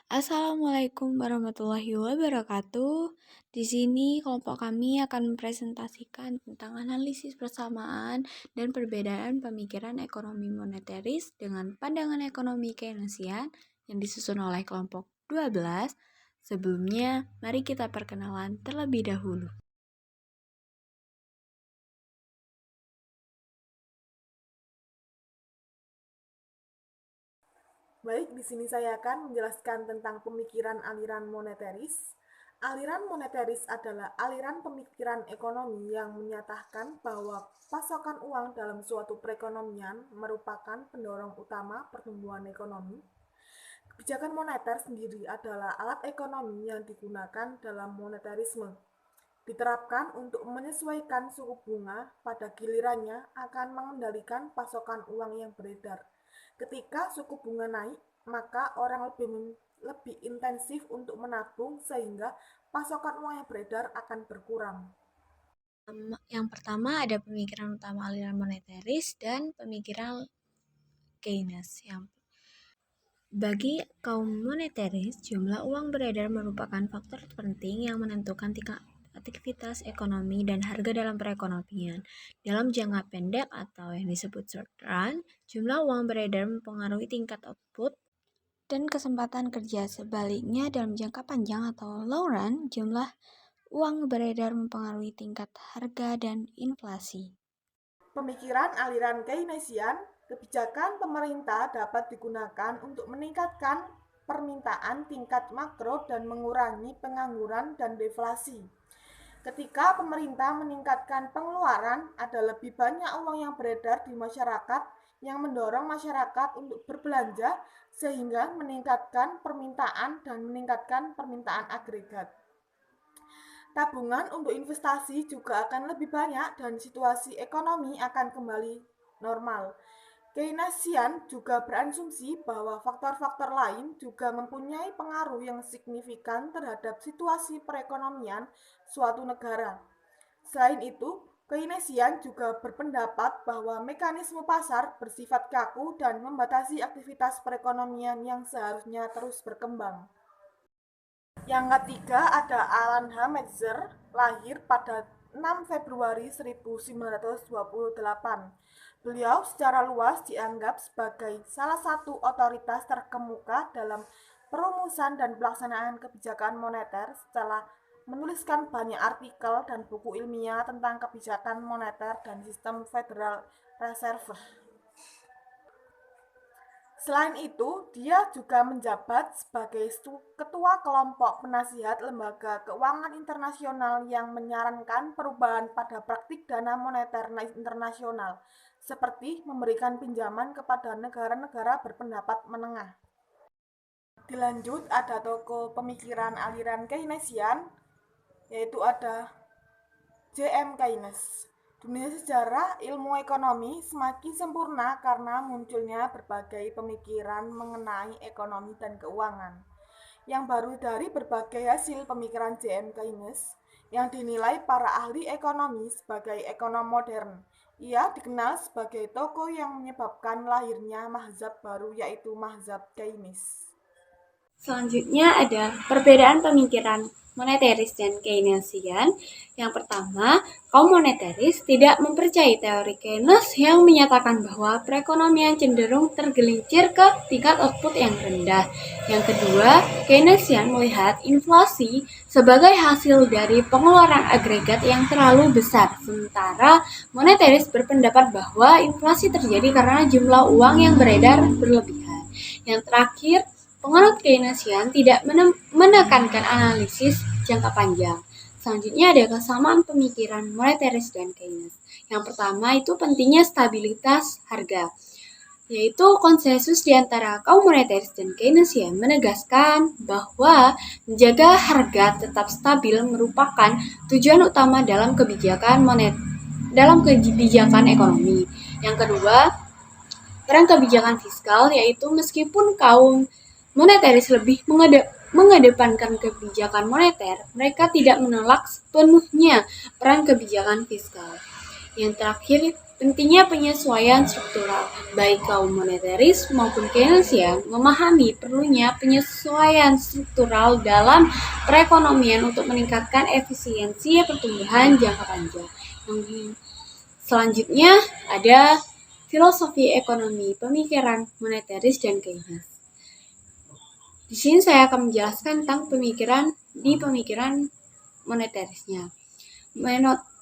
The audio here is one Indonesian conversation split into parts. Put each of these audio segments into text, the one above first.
Assalamualaikum warahmatullahi wabarakatuh. Di sini kelompok kami akan mempresentasikan tentang analisis persamaan dan perbedaan pemikiran ekonomi moneteris dengan pandangan ekonomi Keynesian yang disusun oleh kelompok 12. Sebelumnya, mari kita perkenalan terlebih dahulu. Baik, di sini saya akan menjelaskan tentang pemikiran aliran moneteris. Aliran moneteris adalah aliran pemikiran ekonomi yang menyatakan bahwa pasokan uang dalam suatu perekonomian merupakan pendorong utama pertumbuhan ekonomi. Kebijakan moneter sendiri adalah alat ekonomi yang digunakan dalam moneterisme. Diterapkan untuk menyesuaikan suku bunga pada gilirannya akan mengendalikan pasokan uang yang beredar. Ketika suku bunga naik, maka orang lebih intensif untuk menabung sehingga pasokan uang yang beredar akan berkurang. Yang pertama ada pemikiran utama aliran moneteris dan pemikiran Keynes. Bagi kaum moneteris, jumlah uang beredar merupakan faktor penting yang menentukan tingkat aktivitas ekonomi dan harga dalam perekonomian. Dalam jangka pendek atau yang disebut short run, jumlah uang beredar mempengaruhi tingkat output dan kesempatan kerja. Sebaliknya, dalam jangka panjang atau long run, jumlah uang beredar mempengaruhi tingkat harga dan inflasi. Pemikiran aliran Keynesian, kebijakan pemerintah dapat digunakan untuk meningkatkan permintaan tingkat makro dan mengurangi pengangguran dan deflasi. Ketika pemerintah meningkatkan pengeluaran, ada lebih banyak uang yang beredar di masyarakat yang mendorong masyarakat untuk berbelanja sehingga meningkatkan permintaan dan meningkatkan permintaan agregat. Tabungan untuk investasi juga akan lebih banyak dan situasi ekonomi akan kembali normal. Keynesian juga berasumsi bahwa faktor-faktor lain juga mempunyai pengaruh yang signifikan terhadap situasi perekonomian suatu negara. Selain itu, Keynesian juga berpendapat bahwa mekanisme pasar bersifat kaku dan membatasi aktivitas perekonomian yang seharusnya terus berkembang. Yang ketiga ada Alan Hametzer, lahir pada 6 Februari 1928. Beliau secara luas dianggap sebagai salah satu otoritas terkemuka dalam perumusan dan pelaksanaan kebijakan moneter setelah menuliskan banyak artikel dan buku ilmiah tentang kebijakan moneter dan sistem Federal Reserve. Selain itu, dia juga menjabat sebagai ketua kelompok penasihat lembaga keuangan internasional yang menyarankan perubahan pada praktik dana moneter internasional, seperti memberikan pinjaman kepada negara-negara berpendapat menengah. Dilanjut ada tokoh pemikiran aliran Keynesian, yaitu ada J.M. Keynes. Dunia sejarah ilmu ekonomi semakin sempurna karena munculnya berbagai pemikiran mengenai ekonomi dan keuangan. Yang baru dari berbagai hasil pemikiran J.M. Keynes yang dinilai para ahli ekonomi sebagai ekonom modern. Ia dikenal sebagai tokoh yang menyebabkan lahirnya mazhab baru yaitu mazhab Keynes. Selanjutnya ada perbedaan pemikiran moneteris dan Keynesian. Yang pertama, kaum moneteris tidak mempercayai teori Keynes yang menyatakan bahwa perekonomian cenderung tergelincir ke tingkat output yang rendah. Yang kedua, Keynesian melihat inflasi sebagai hasil dari pengeluaran agregat yang terlalu besar, sementara moneteris berpendapat bahwa inflasi terjadi karena jumlah uang yang beredar berlebihan. Yang terakhir, penganut Keynesian tidak menekankan analisis jangka panjang. Selanjutnya ada kesamaan pemikiran moneteris dan Keynes. Yang pertama itu pentingnya stabilitas harga, yaitu konsensus di antara kaum moneteris dan Keynesian menegaskan bahwa menjaga harga tetap stabil merupakan tujuan utama dalam kebijakan ekonomi. Yang kedua, peran kebijakan fiskal, yaitu meskipun kaum moneteris lebih mengedepankan kebijakan moneter, mereka tidak menolak sepenuhnya peran kebijakan fiskal. Yang terakhir, Pentingnya penyesuaian struktural, baik kaum moneteris maupun Keynesian memahami perlunya penyesuaian struktural dalam perekonomian untuk meningkatkan efisiensi pertumbuhan jangka panjang. Selanjutnya ada filosofi ekonomi, pemikiran moneteris dan Keynes. Di sini saya akan menjelaskan tentang pemikiran moneterisnya.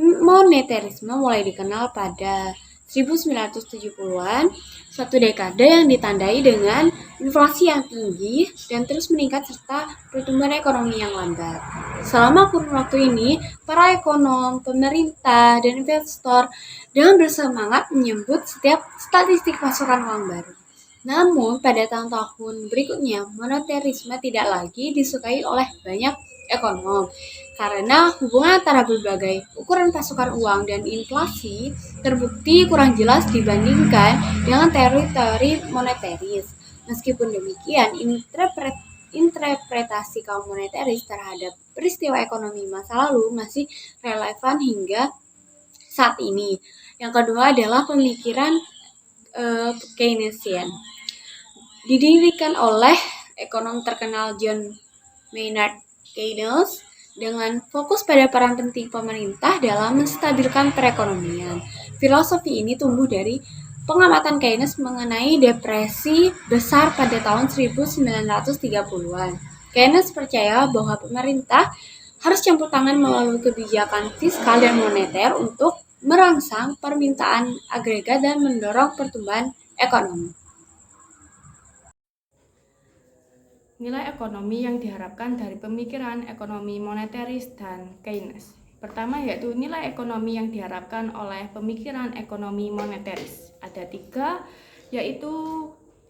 Moneterisme mulai dikenal pada 1970-an, satu dekade yang ditandai dengan inflasi yang tinggi dan terus meningkat serta pertumbuhan ekonomi yang lambat. Selama kurun waktu ini, para ekonom, pemerintah, dan investor dengan bersemangat menyebut setiap statistik pasokan uang baru. Namun, pada tahun-tahun berikutnya, moneterisme tidak lagi disukai oleh banyak ekonom karena hubungan antara berbagai ukuran pasokan uang dan inflasi terbukti kurang jelas dibandingkan dengan teori-teori moneteris. Meskipun demikian, interpretasi kaum moneteris terhadap peristiwa ekonomi masa lalu masih relevan hingga saat ini. Yang kedua adalah pemikiran Keynesian. Didirikan oleh ekonom terkenal John Maynard Keynes dengan fokus pada peran penting pemerintah dalam menstabilkan perekonomian. Filosofi ini tumbuh dari pengamatan Keynes mengenai depresi besar pada tahun 1930-an. Keynes percaya bahwa pemerintah harus campur tangan melalui kebijakan fiskal dan moneter untuk merangsang permintaan agregat dan mendorong pertumbuhan ekonomi. Nilai ekonomi yang diharapkan dari pemikiran ekonomi moneteris dan Keynes. Pertama yaitu nilai ekonomi yang diharapkan oleh pemikiran ekonomi moneteris. Ada 3, yaitu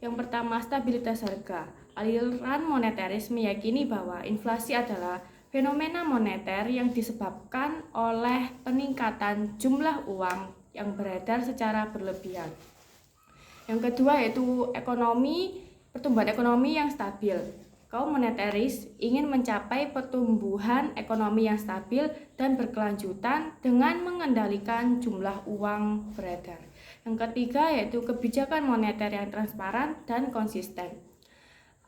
yang pertama stabilitas harga. Aliran moneteris meyakini bahwa inflasi adalah fenomena moneter yang disebabkan oleh peningkatan jumlah uang yang beredar secara berlebihan. Yang kedua yaitu pertumbuhan ekonomi yang stabil. Kaum moneteris ingin mencapai pertumbuhan ekonomi yang stabil dan berkelanjutan dengan mengendalikan jumlah uang beredar. Yang ketiga yaitu kebijakan moneter yang transparan dan konsisten.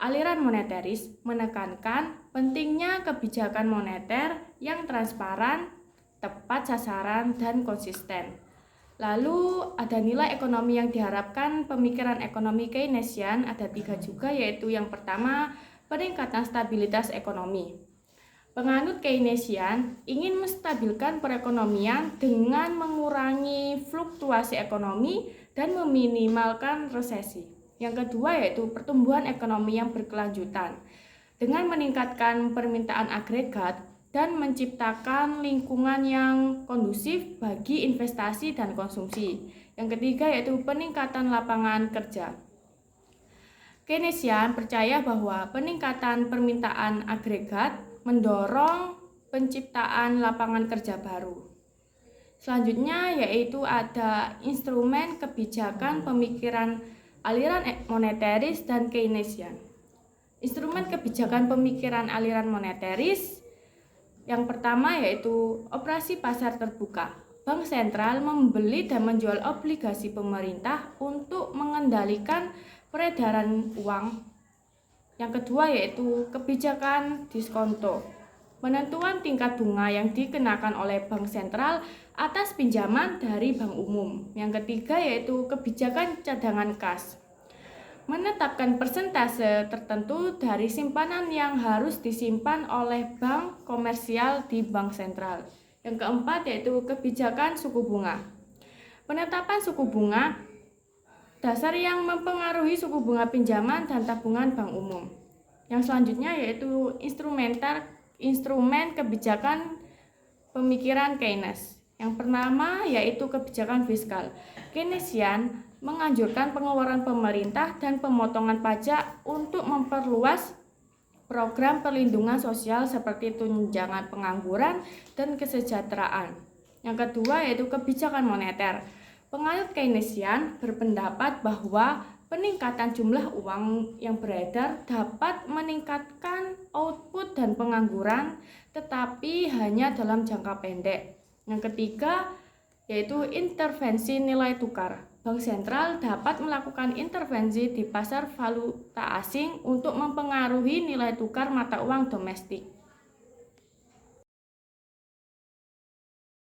Aliran moneteris menekankan pentingnya kebijakan moneter yang transparan, tepat sasaran, dan konsisten. Lalu ada nilai ekonomi yang diharapkan pemikiran ekonomi Keynesian, ada 3 juga, yaitu yang pertama peningkatan stabilitas ekonomi. Penganut Keynesian ingin menstabilkan perekonomian dengan mengurangi fluktuasi ekonomi dan meminimalkan resesi. Yang kedua yaitu pertumbuhan ekonomi yang berkelanjutan dengan meningkatkan permintaan agregat dan menciptakan lingkungan yang kondusif bagi investasi dan konsumsi. Yang ketiga yaitu peningkatan lapangan kerja. Keynesian percaya bahwa peningkatan permintaan agregat mendorong penciptaan lapangan kerja baru. Selanjutnya yaitu ada instrumen kebijakan pemikiran aliran moneteris dan Keynesian. Instrumen kebijakan pemikiran aliran moneteris yang pertama yaitu operasi pasar terbuka. Bank sentral membeli dan menjual obligasi pemerintah untuk mengendalikan peredaran uang. Yang kedua yaitu kebijakan diskonto. Penentuan tingkat bunga yang dikenakan oleh bank sentral atas pinjaman dari bank umum. Yang ketiga yaitu kebijakan cadangan kas. Menetapkan persentase tertentu dari simpanan yang harus disimpan oleh bank komersial di bank sentral. Yang keempat yaitu kebijakan suku bunga. Penetapan suku bunga dasar yang mempengaruhi suku bunga pinjaman dan tabungan bank umum. Yang selanjutnya yaitu instrumen kebijakan pemikiran Keynes. Yang pertama yaitu kebijakan fiskal. Keynesian menganjurkan pengeluaran pemerintah dan pemotongan pajak untuk memperluas program perlindungan sosial seperti tunjangan pengangguran dan kesejahteraan. Yang kedua yaitu kebijakan moneter. Penganut Keynesian berpendapat bahwa peningkatan jumlah uang yang beredar dapat meningkatkan output dan pengangguran, tetapi hanya dalam jangka pendek. Yang ketiga yaitu intervensi nilai tukar. Bank sentral dapat melakukan intervensi di pasar valuta asing untuk mempengaruhi nilai tukar mata uang domestik.